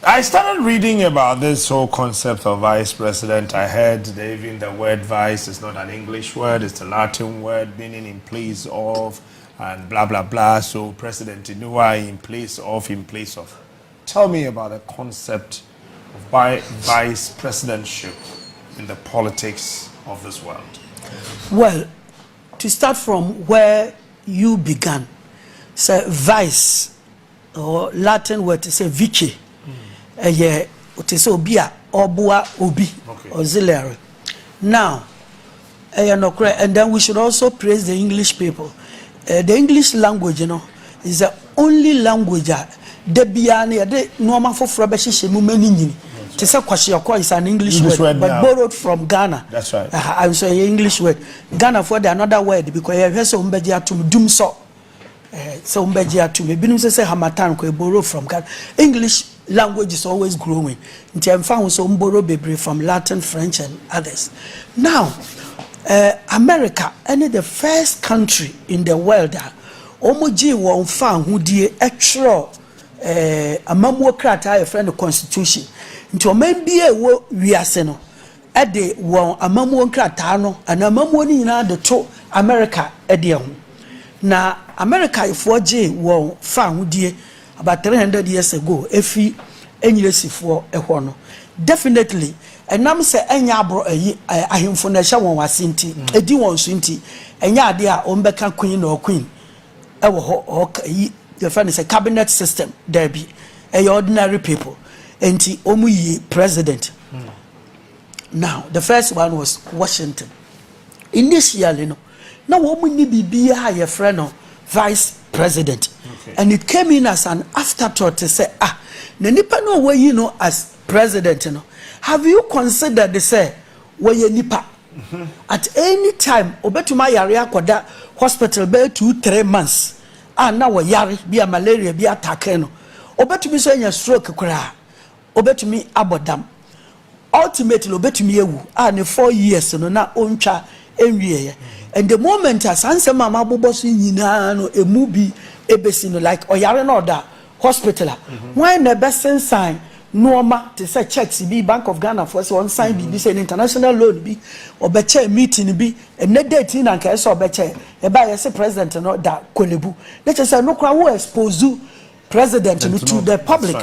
I started reading about this whole concept of vice president. I heard that even the word vice is not an English word, it's a Latin word meaning in place of, and blah, blah, blah. So President Inua in place of. Tell me about the concept of vice presidentship in the politics of this world. Well, to start from where you began, say vice, or Latin word to say vice. Yeah, it is obia, obua, obi, auxiliary. Now, and then we should also praise the English people. The English language, is the only language that the biani, the normal for Frabeshi Mumeni. Tisakwashi is an English word, but borrowed from Ghana. That's right. I'm saying English word. Ghana for the another word because I have some bedia to doom so. So bedia to me. Binum say Hamatan ko borrow from Ghana. English language is always growing. I'm found some borrow baby from Latin, French, and others. Now, America, any the first country in the world that Omoji won found who the actual amamu krata a friend of constitution. Into maybe a wo wiaseno at the one amamu krata no and amamu ni na the to America edium. Na America if 4J won found who about 300 years ago, efi enyiresifoɔ ɛhɔ no definitely enam sɛ enya abro ahemfo na hya wɔn wasinti edi wɔn so nti enya ade a ombɛka queen or queen ɛwɔ hɔ the friend is a cabinet system there be ordinary people enti omu yi president. Now the first one was Washington. Initially no na wɔn ni bibia ye friend no vice president. Okay. And it came in as an afterthought to say, the nipa no way as president, have you considered the say where nipa at any time obetuma yare akoda hospital be 2-3 months now we yare be a malaria be attack no obetumi so nya stroke kura obetumi abodam ultimately obetumi ewu ne 4 years no na ontwa enwie. And the moment as answer mama bobosu nyina no emubi ebesino like oyare no da hospital when the best sign normal to say checks be Bank of Ghana for one sign be say international loan be obeche meeting be and net date in and so obeche e ba yes president no da kolebu let us say no kwa wo expose president to the public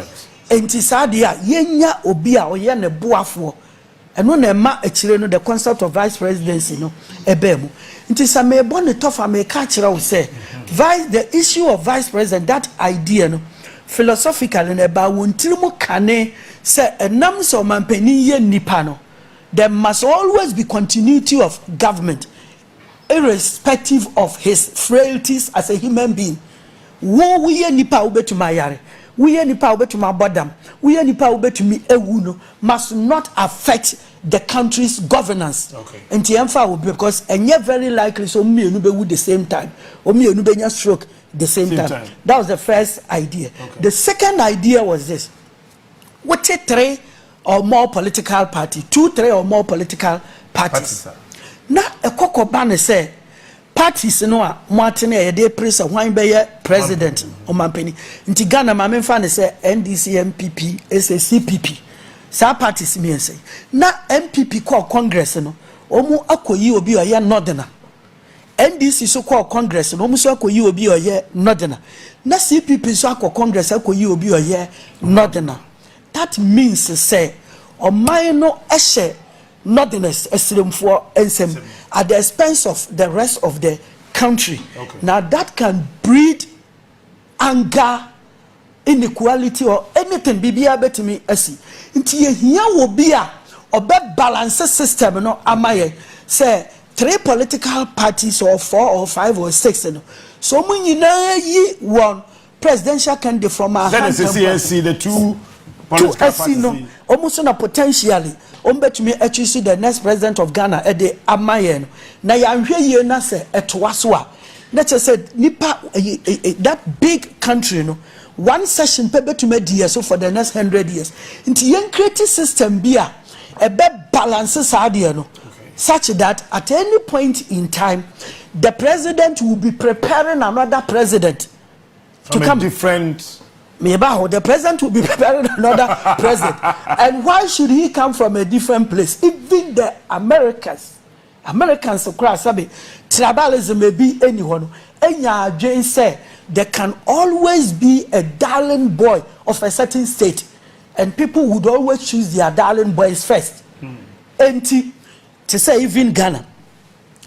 enti sadia yenya obi a oye ne boafo eno na ma akire no the concept of vice presidency no ebemu nti sa me born tough America kira wo say the issue of vice president that idea no philosophically na ba wontirimu kane say enam so mampani ye nipa no there must always be continuity of government irrespective of his frailties as a human being. Wo we ye nipa obetuma yare we ye nipa obetuma bodam we ye nipa obetumi ewu no must not affect the country's governance. Okay. And TMFA will be because and yet very likely so me no be with the same time or me no be stroke the same time. That was the first idea. Okay. The second idea was this: what 3 or more political party, 2-3 or more political parties. Now a cocoa banner say parties no a Martin a day press a wine by president or mampeni. Inti Ghana mamen fan say NDC MPP SACPP. Sa parties me say na MPP call Congress no omu akoyi obi oye northerner. NDC so call Congress no omu so akoyi obi oye northerner. Na CPP so call Congress akoyi obi oye northerner. That means say o man no ehye northerners esremfo ensem at the expense of the rest of the country. Okay. Now that can breed anger, inequality or anything bibia betimi asi nti ye hia wo bia obe balance system no amaye say 3 political parties or 4 or 5 or 6 no so munyina yi one presidential candidate from our that is the the 2 political parties no almost na potentially ombetumi actually the next president of Ghana e de amaye no na ya hwe ye na say etowa so a let us say nipa that big country no one session pebe to me dear so for the next 100 years into young creative system bia a bed balances idea no such that at any point in time the president will be preparing another president from to come different the president will be preparing another president. And why should he come from a different place? Even the Americans across tribalism may be anyone. And Jane said there can always be a darling boy of a certain state, and people would always choose their darling boys first. And to say even Ghana,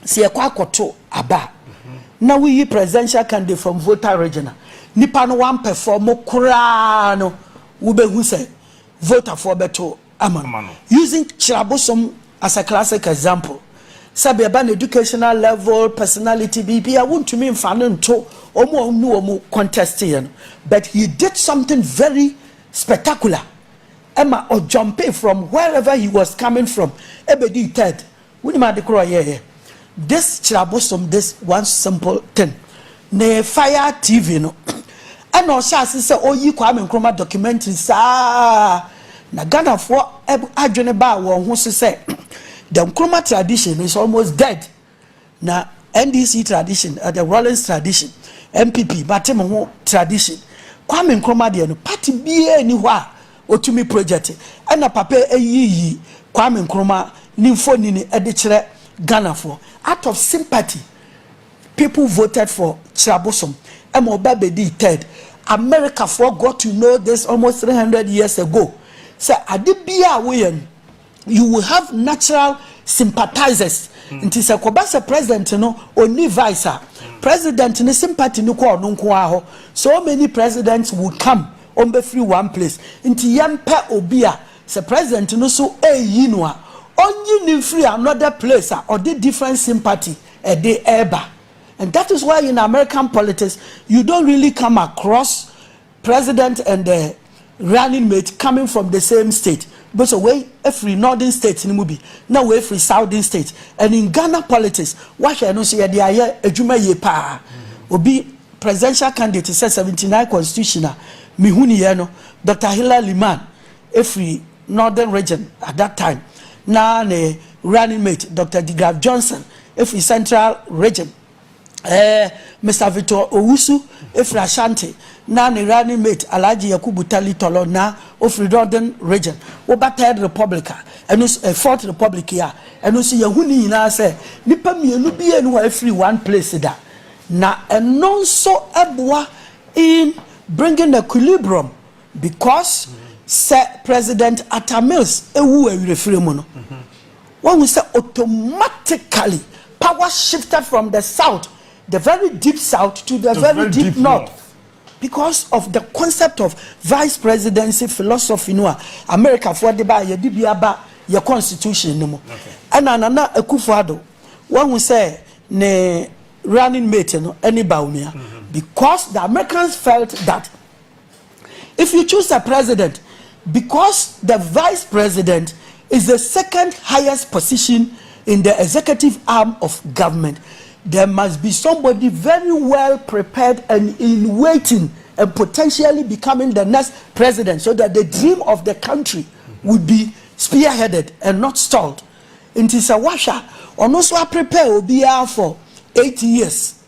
see a kwakoto aba. Now we presidential candidate from Volta Regional. Nipa no one perform kura no ube who say voter for beto amano. Using Chirabosom as a classic example. Sabi about educational level, personality, BP. I want to mean fanon to omo contesting, but he did something very spectacular. Emma or jumping from wherever he was coming from. Ebedi third. We ma de crow here. This Chirabosom, this one simple thing. Ne fire TV no. And no chance say oh yi Kwame Nkrumah documentary sa na Ghana for adwene ba wo ho say the Nkrumah tradition is almost dead. Na NDC tradition, the Rollins tradition, MPP, Batemo tradition. Kwame Nkrumah de no party bia ni ho a otumi project. And na papa eyi Kwame Nkrumah ni mfoni ni e de kire Ghana for out of sympathy. People voted for Chirabosom. Ebedi third. America got to know this almost 300 years ago. So adibia we you will have natural sympathizers. Nti se kobasa president no oni vice. President ni sympathy ni ko no nko aho. So many presidents would come on be free one place. Nti yempe obia se president no so eyi no a onyi ni free another place or the different sympathy e dey eba. And that is why in American politics, you don't really come across president and the running mate coming from the same state. But away every northern state in Mubi, now every southern state. And in Ghana politics, what can you say? The aye ejuma ye pa will be presidential candidate. Says 79 constitutional. Mihuni yeno Dr. Hilal Liman, every northern region at that time. Now the running mate Dr. DeGraff Johnson, every central region. Mr. Victor Owusu, Efra Ashanti, na ni running mate Alhaji Yakubu Tali Tolo na of Northern region. Oba third republic, and a fourth republic here. And also Yahuni na say, nipa mienu biye no every one place da. Na and non so abwa in bringing equilibrium because President Atta Mills ewu reframe no. One will say automatically power shifted from the south, the very deep south to the very deep north. Because of the concept of vice presidency philosophy, no America for the ba your constitution no more. And anana Akufo-Addo, one will say ne running mate no any baumia because the Americans felt that if you choose a president, because the vice president is the second highest position in the executive arm of government, there must be somebody very well prepared and in waiting and potentially becoming the next president so that the dream of the country would be spearheaded and not stalled. In Tisawasha, on also prepare OBR for 8 years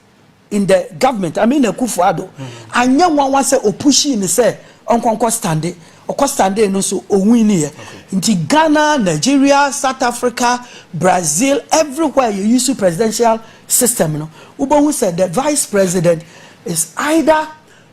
in the government. I mean, Akufo-Addo. And young one was a pushing and say, Uncle Stande. Okostande no so owini nti Ghana, Nigeria, South Africa, Brazil, everywhere you use the presidential system no Ubongu said the vice president is either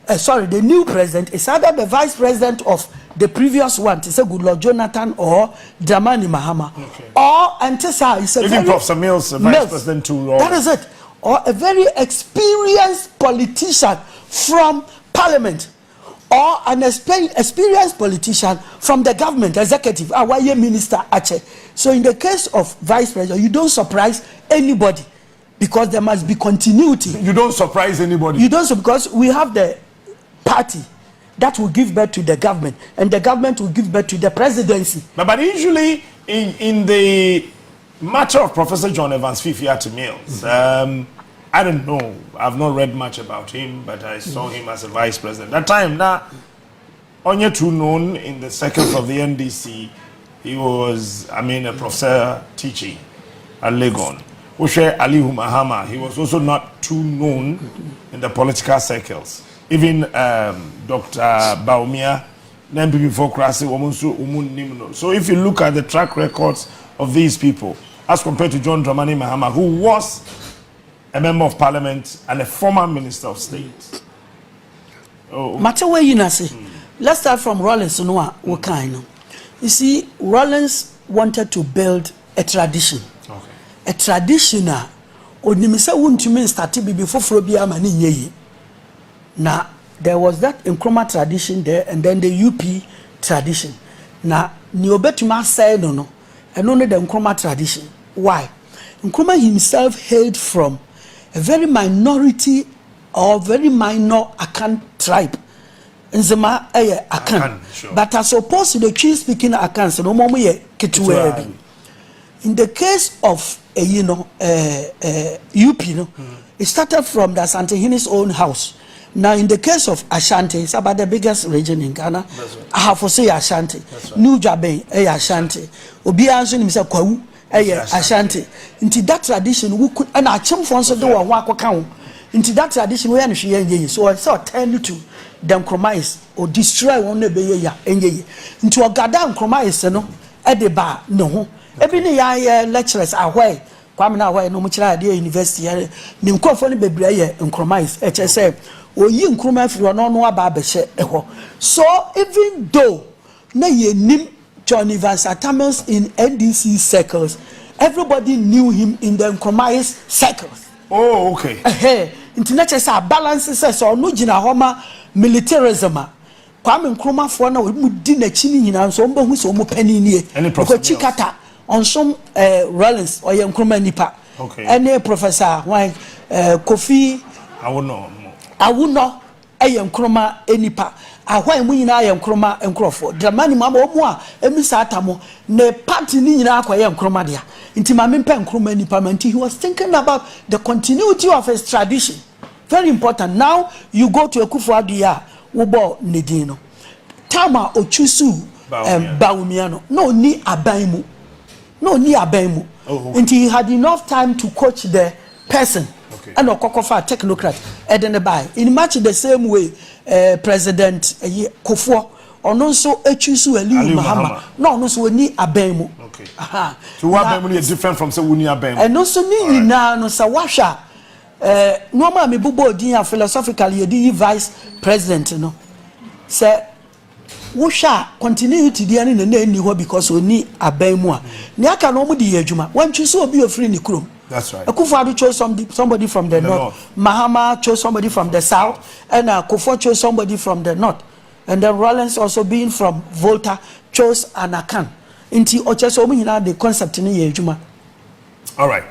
the new president is either the vice president of the previous one, to say Goodluck Jonathan or Dramani Mahama, or Antisa is a even Professor Mills, vice president too. That is it, or a very experienced politician from parliament. Or an experienced politician from the government, executive, our minister, Aceh. So in the case of vice president, you don't surprise anybody because there must be continuity. You don't surprise anybody. You don't, because we have the party that will give birth to the government, and the government will give birth to the presidency. But usually, in the matter of Professor John Evans Fifiati Mills, I don't know. I've not read much about him, but I saw him as a vice president. That time, now, only too known in the circles of the NDC, he was, a professor teaching at Legon. Ushe Alihu Mahama, he was also not too known in the political circles. even Dr. Baumia, then before Krasi, so if you look at the track records of these people, as compared to John Dramani Mahama, who was a member of parliament and a former minister of state. Matter where you know, let's start from Rollins. You see, Rollins wanted to build a tradition. Okay. A traditional. Onimisa wuntumi started before Frobia mani nyeye. Now there was that Nkrumah tradition there, and then the UP tradition. Now ni obetuma said no, and only the Nkrumah tradition. Why? Nkrumah himself hailed from a very minority or very minor Akan tribe. Nzema Akan. Sure. But as opposed to the chief speaking Akan, so no more Ketuwe. In the case of UP, it started from the Asante-Hini's own house. Now, in the case of Ashanti, it's about the biggest region in Ghana. Right. I have to say Ashanti. Right. New Jabe, Ashanti. Obi Anson himself, Kwawu, Ashanti. Into that tradition, we could, and I chum for us to do a walk account. Into that tradition, we are not so I saw tend to them compromise or destroy one be into a goddamn compromise, no, at the bar, no. Every day, lecturers are why. Kwame na why no muchira ade university here nim kofo ne bebre ye compromise HSM oyi Nkrumah firo no no aba abehye eho. So even though na ye nim John Evans Atamils in NDC circles, everybody knew him in the Nkrumah circles. Oh, okay. Internet say balance says so no gina homa militarism. Kwame Nkrumah for na mu di na chi ni nyina so mba hu so mo pani nie. Ko chikata on some Rollins or Nkrumah nipa. Okay. Any professor why Kofi I would know. Nkrumah enipa. Why mu nyina Nkrumah enkrofo. Dramani mama omu a emisa atamo ne party ni nyina akwa Nkrumah dia. Nti ma mempa Nkrumah nipa manti he was thinking about the continuity of his tradition. Very important. Now you go to Akufo-Addo Ubo Nedino. Tama Ochusu Baumiano. No ni abaimu. No ni abaimu. And he had enough time to coach the person. Okay. And Okokofa technocrat. In much the same way, President Kofo or also Echusu Eliu Mahama. No, so ni abaimu. Okay. So what abaimu is different from say ni abaimu. And also ni na no sawasha. Normal me bubo din philosophically the vice president no. Say wusha continuity dey na ni ho because oni abaimu a. Ni aka no mu di adwuma. Wan twi so obi ofri ni krom. That's right. Akufo-Addo chose somebody from the north. Mahama chose somebody from the south, and Kofo chose somebody from the north. And then Rollins, also being from Volta, chose an Akan. Inti ocheso mu nyina the concept ni ye adwuma. All right.